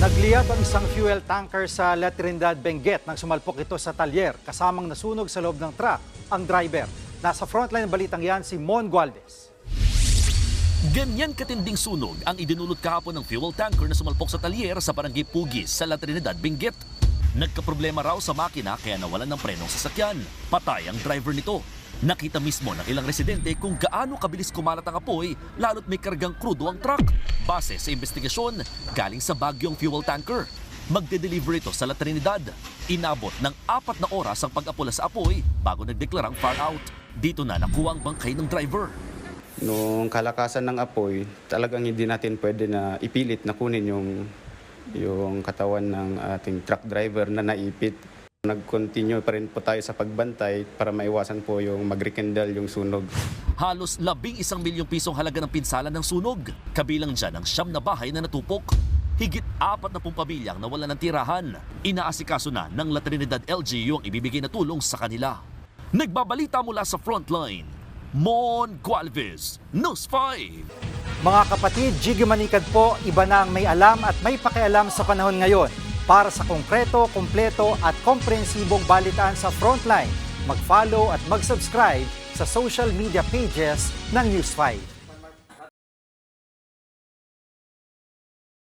Nagliyab ang isang fuel tanker sa La Trinidad, Benguet nang sumalpok ito sa talyer kasamang nasunog sa loob ng truck ang driver. Nasa frontline ng balitang yan si Mon Gualvez. Ganyan katinding sunog ang idinulot kahapon ng fuel tanker na sumalpok sa talyer sa barangay Pugis sa La Trinidad, Benguet. Nagkaproblema raw sa makina kaya nawalan ng preno ang sasakyan. Patay ang driver nito. Nakita mismo ng ilang residente kung gaano kabilis kumalat ang apoy lalo't may kargang krudo ang truck. Base sa investigasyon, galing sa Baguio ang fuel tanker. Magde-deliver ito sa La Trinidad. Inabot ng 4 na oras ang pag-apula sa apoy bago nagdeklarang far out. Dito na nakuha ang bangkay ng driver. Nung kalakasan ng apoy, talagang hindi natin pwede na ipilit na kunin yung katawan ng ating truck driver na naipit. Nag-continue pa rin po tayo sa pagbantay para maiwasan po yung mag-rekindle yung sunog. Halos 11 milyong pisong halaga ng pinsala ng sunog. Kabilang dyan ang 9 na bahay na natupok. Higit 40 pamilyang nawalan ng tirahan. Inaasikaso na ng La Trinidad LGU ang ibibigay na tulong sa kanila. Nagbabalita mula sa frontline, Mon Gualvez, News 5. Mga kapatid, Jiggy Manikad po, iba na ang may alam at may pakialam sa panahon ngayon. Para sa konkreto, kumpleto at komprehensibong balitaan sa Frontline, mag-follow at mag-subscribe sa social media pages ng News 5.